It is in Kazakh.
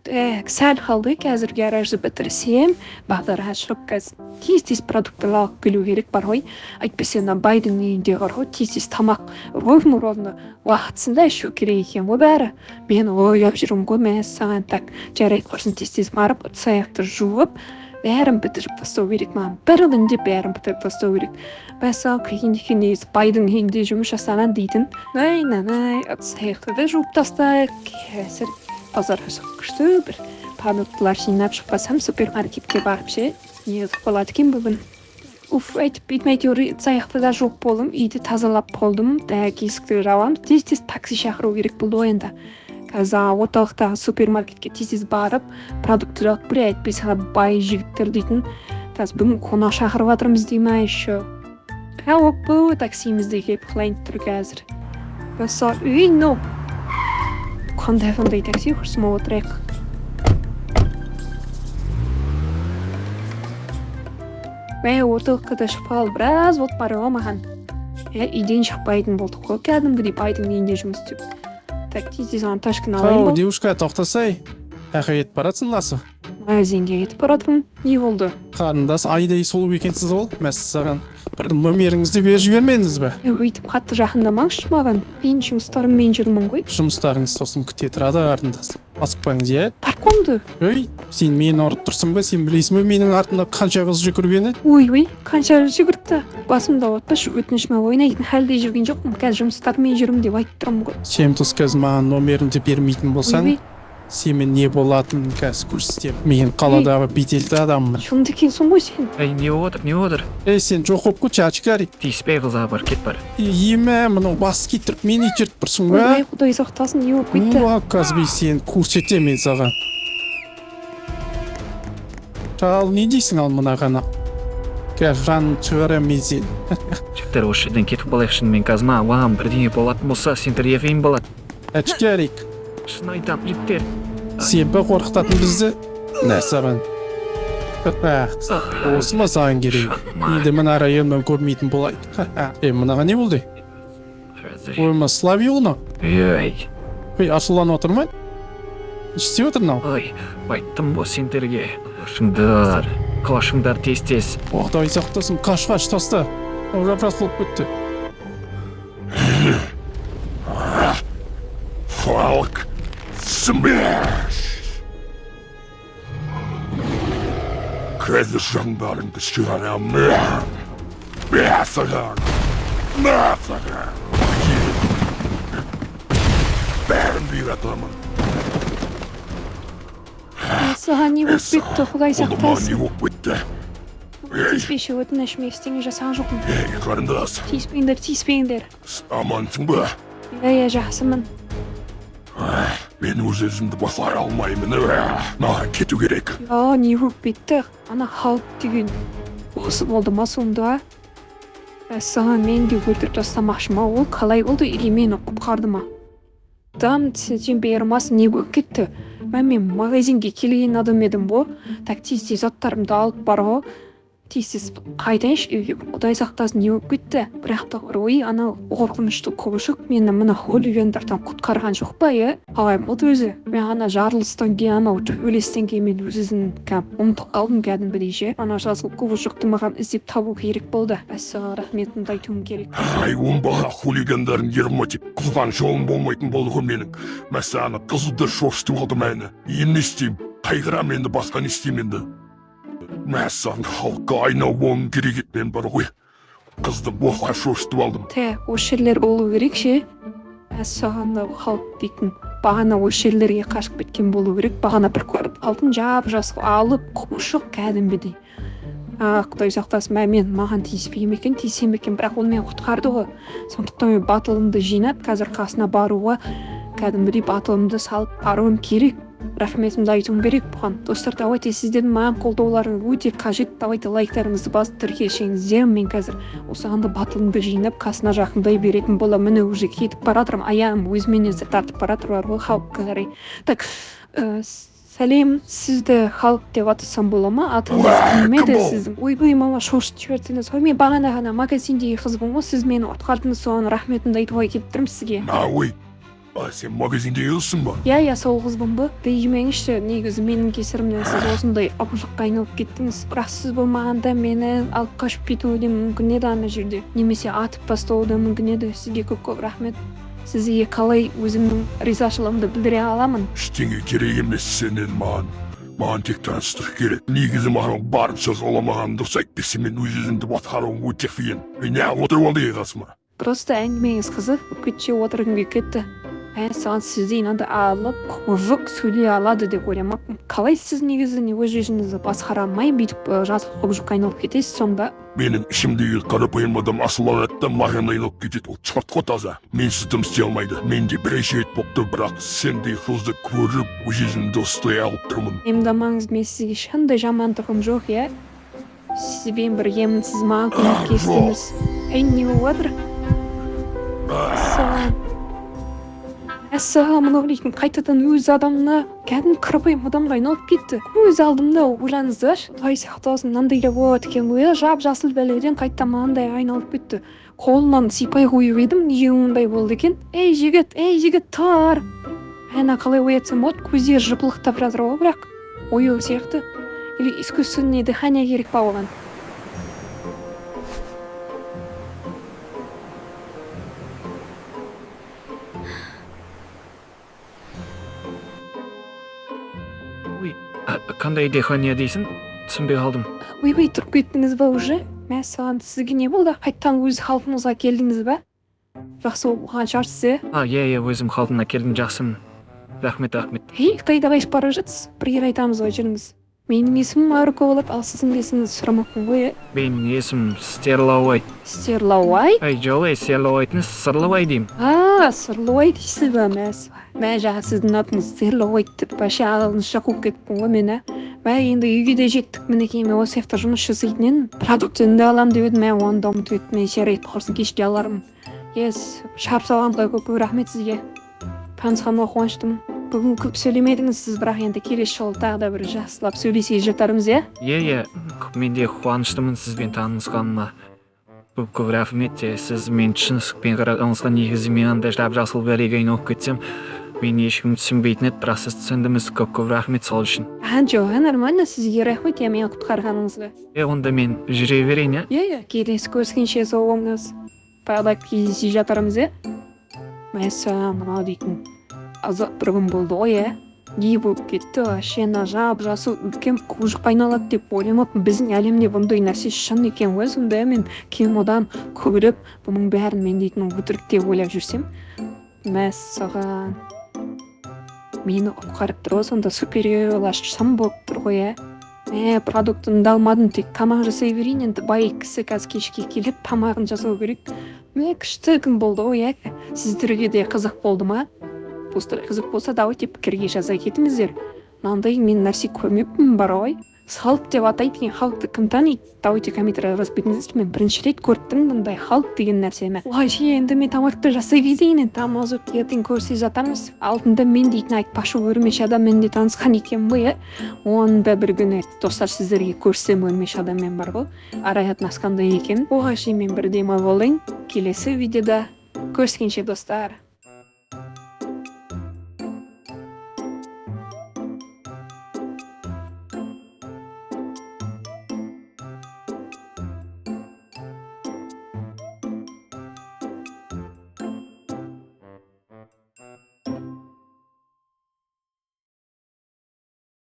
сәл қалды қазір гаражды бітірсем бағдар ашып қазір тез продуктты алып келу керек бар ғой, әйтпесе ана байдың үйінде бар ғой тез тамақ ровно уақытысында ішу керек екен ғой бәрі. Мен ойлап жүрмін ғой мәссаған, так жарайды құрсын тез барып ыдыс аяқты жуып бәрін бітіріп тастау керек, маған бір күнде бәрін бітіріп тастау керек. Мәссаған қиын екен негізі байдың үйінде жұмыс жасаған дейтін. Ыдыс аяқты да жуып тастайық, қазір базарға шығып күшті бір продуктылар жинап шықпасам супермаркетке барып ше негізі болады екен бүгін. Әйтіп әйтеуір ыдыс аяқты да жуып болдым, үйді тазалап болдым, есікті жабамын, тез такси шақыру керек болды ғой енді. Қазір орталықтағы супермаркетке тез барып продукты алып бір әйтпесе бай жігіттер дейтін бүгін қонақ шақырып жатырмыз дей ма еще. Оппу таксимізде келіп құлайын тұр қазір. Қандай такси құрсын отырайық. Орталыққа да шықпағалы біраз от бар ғой маған. Үйден шықпайтын болдық қой, кәдімгідей байдың үйінде жұмыс істеп. Так, тез анташканы алайын бол. Девушка, тоқтасай. Қайда кетіп баратсың ласы? Магазинге кетіп баратырмын. Не болды? Қарындас, айдай сұлу екенсіз ол. Мәссаған. Бір номеріңізді беріп жібермедіңіз бе? Өйтіп қатты жақындамаңызшы маған. Мен жұмыстарыммен жүрмін ғой. Жұмыстарыңыз сосын күте тұрады қарындас. Асықпаңыз, иә? Паркомды. Сен мені ұрып тұрсың ба? Сен білесің бе менің артымда қанша қыз жүгіргені? Қанша жүгірді. Басымда отпашы өтінішіме ойнайтын халде жүрген жоқпын. Қазір жұмыстарыммен жүрмін деп айтып тұрмын ғой. Сен қазір маған номеріңді бермейтін болсаң, сенімен не болатынын қазір көрсетемін. Мен қаладағы беделді адаммын. Шынды екенсің ғой сен. Не отыр? Сен жоқ болып кетші, очкарик. Тиіспей қызға бар, кет бар. Мынау бас кетіріп мені итертіп тұрсың ба? Құдай сақтасын, не болып кетті? Қазір сен көрсетемін мен саған. Ал не дейсің ал мынағана? Жанын шығарамын мен сен. Жігіттер, осы жерден кетіп қалайықшы, мен қазір маған бірдеңе болатын болса, сендер ефейін болады. Очкарик. Шын айтам, жігіттер. Сен бе қорқытатын бізді? Саған. Осы ма саған керек? Енді мына районнан көрмейтін болайық. Мынаға не болды? Ма Славил ма? Ашуланып отыр ма? Не істеп отыр мынау? Айттым ғой сендерге. Қылашыңдар тез. Құдай сақтасын, қаш таста. Жапырас болып кетті. Falk Smash! Қазір жаңдарыңды шығарамын. Мәссаған! Бәрін бұйратамын. Саған не болып кетті, Құдай сақтасын. Не болып кетті? Тиіспеші өтінішіме ештеңе жасаған жоқпын. Қарындас. Тиіспеңдер. Амансың ба? Жақсымын. Мен өзімді басқара алмаймын. Маған кету керек. Не болып кетті? Ана халық деген осы болды ма сонда? Саған мен де өлтіріп тастамақшы ма? Ол қалай болды? Или мені құтқарды ма? Сен бейірмасын, не болып кетті? Мен магазинге келген адам едім ғой. Так тез заттарымды алып бар ғой. Тез қайтайыншы үйге. Құдай сақтасын, не болып кетті? Бірақ та ана қорқынышты құбышық мені мына холивендардан құтқарған жоқ па, Қалай болды өзі? Мен ана жарылыстан кейін, ана өлестен кейін мен өзін ұмытып қалдым кәдімгідей ше. Ана жасыл құбышықты маған іздеп табу керек болды. Саған рахметімді айтуым керек. Оңбаға хулигандардың ермотик қыздан жолым болмайтын болды ғой менің. Мәссаны қызды шошытып алдым әні. Не істеймін? Қайғырам енді, басқа не істеймін енді? Мәссаған халыққа айналуым керек етмен бар ғой. Қызды боққа шошытып алдым. Осы жерлер болу керек ше. Мәссаған халық дейтін бағана осы жерлерге қашып кеткен болу керек. Бағана бір көріп алдым, жап-жасыл алып құбышық кәдімгідей. Құдай сақтасын, маған тиіспейм екен, бірақ ол мені құтқарды ғой. Сондықтан мен батылымды жинап, қазір қасына баруға кәдімгідей батылымды салып баруым керек. Рахметімді айтуым керек бұған. Достар, давайте сіздердің маған қолдауларыңыз өте қажет. Давайте лайктарыңызды басып тіркелсеңіздер, мен қазір осығанды батылымды жинап қасына жақындай беретін боламын. Міне уже кетіп баратырмын, аяғым өзімен өзі тартып баратыр ғой халыққа қарай. Так, сәлем, сізді халық деп атасам бола ма? Атыңыз кім еді сіздің? Ойбай, мама, шошытып жібердіңіз ғой. Мен бағана ғана магазиндегі қызбын ғой, сіз мені құтқардыңыз, соған рахметімді айтуға келіп тұрмын сізге. Сен магазинде елсің ба? иә сол қызбын ба деймеңізші, негізі менің кесірімнен сіз осындай апушыққа айналып кеттіңіз. Бірақ сіз болмағанда мені алып қашып кетуі де мүмкін еді ана жерде, немесе атып тастауы да мүмкін еді. Сізге көп рахмет. Сізге қалай өзімнің ризашылығымды білдіре аламын? Ештеңе керек емес сенен маған тек таныстық керек. Негізі маған барынша жоламаған дұрыс, әйтпесе мен өз өзімді басқаруым өте қиын. Не отырып алды қасыма? Просто әңгімеңіз қызық, бүкітше отырғым келіп кетті. Саған сіздей мынандай алып құжық сөйлей алады деп ойламаппын. Қалай сіз негізі өз өзіңізді басқара алмай бүйтіп жазық құжыққа айналып кетесіз сонда? Менің ішімдегі қарапайым адам асыл ағатта маған айналып кетеді. Ол чортқа таза. Менсіз дым істей алмайды. Менде бірінші рет болыпты, бірақ сендей қызды көріп өз өзімді ұстай алып тұрмын. Уайымдамаңыз, мен сізге ешқандай жамандығым жоқ, иә? Сізбен біргемін, сіз маған көмектестіңіз. Не болып жатыр? Ассалаумағалейкум. Қайтадан өз адамына кәдімгі қарапайым адамға айналып кетті. Өз алдымда ойлаңыздаршы, Құдай сақтасын, мынандай да болады екен ғой, жап-жасыл бәледен қайтадан мынандай айналып кетті. Қолынан сипай қойып едім, неге ондай болды екен? Ей жігіт, тұр. Ана қалай оятсам болады? Көздері жыпылықтап жатыр ғой, бірақ ояу сияқты. Или искусственное дыхание керек па оған? Қандай дыхание дейсің? Түсінбей қалдым. Ойбай, тұрып кеттіңіз ба уже? Мәссаған, сізге не болды? Қайттан өз халқыңызға келдіңіз ба? Жақсы болған шығарсыз, Иә, өзім қалпына келдім, жақсымын. Рахмет. Қытайда қайшып бара жатсыз? Бір ел айтамыз ғой, жүріңіз. Менің есімім Маруко болып, ал сіздің есіміңізді сұрамақпын ғой, Менің есімім Стерлауай. Стерлауай? Жоқ, Стерлауайдың Сырлауай деймін. Сырлауай дейсіз ба, Мә жаңа сіздің атыңыз Стерлауай деп бәше ағылыңызша қуып кетіппін ғой мен, Мә енді үйге де жеттік, мінекей мен осы сияқты жұмыс жасайтын едім. Продуктіңді алам деп едім, мен оны дамытып едім, мен шер етіп құрсын кешке алармын. Шарп салғанға көп рахмет сізге. Танысқаныма қуаныштымын. Бүгін көп сөйлемедіңіз сіз, бірақ енді келесі жолы тағы да бір жақсылап сөйлесе жатармыз, Иә, мен де қуаныштымын сізбен танысқаныма. Көп рахмет. Сіз мен шындықпен қарағаныңызға негізі мен андай жап-жасыл бәлеге айналып кетсем, мен ешкім түсінбейтін еді, бірақ сіз түсіндіңіз. Көп рахмет сол үшін. Жоқ, нормально, сізге рахмет, мені құтқарғаныңызға. Онда мен жүре берейін, Келесі көріскенше сау болыңыз. Баяғыда кездесе жатармыз, Мәссаған, мынау дейтін азат бір күн болды ғой, не болып кетті, шена жап-жасыл үлкен құжыққа айналады деп ойламаппын. Біздің әлемде бұндай нәрсе шын екен ғой, сонда мен кинодан көріп, бұның бәрін мен дейтін өтірік деп ойлап жүрсем, Мәссаған, мені құтқарып тұр ғой, сонда супериорлашсам болып тұр ғой, продуктымды алмадым, тек тамақ жасай берейін, енді бай кісі қазір кешке келіп тамағын жасау керек. Күшті күн болды ғой, сіздерге де қызық болды ма? Қызық болса давайте пікірге жаза кетіңіздер. Мынандай мен нәрсе көрмеппін бар ғой. Халық деп атайды екен, халықты кім таниды? Давайте комментария жазып кетіңіздерші, мен бірінші рет көрдім мындай халық деген нәрсені. Енді мен тамақты жасай кетейін, тамақ үзіп ертең көрсе жатамыз. Алдында мен дейтін айтпашы өрмеш адаммен де танысқан екен ғой, Оның да бір күні достар сіздерге көрсем өрмеш адаммен бар ғой. Ара қатынасқандай екен. Мен бір демал болайын. Келесі видеода көріскенше достар.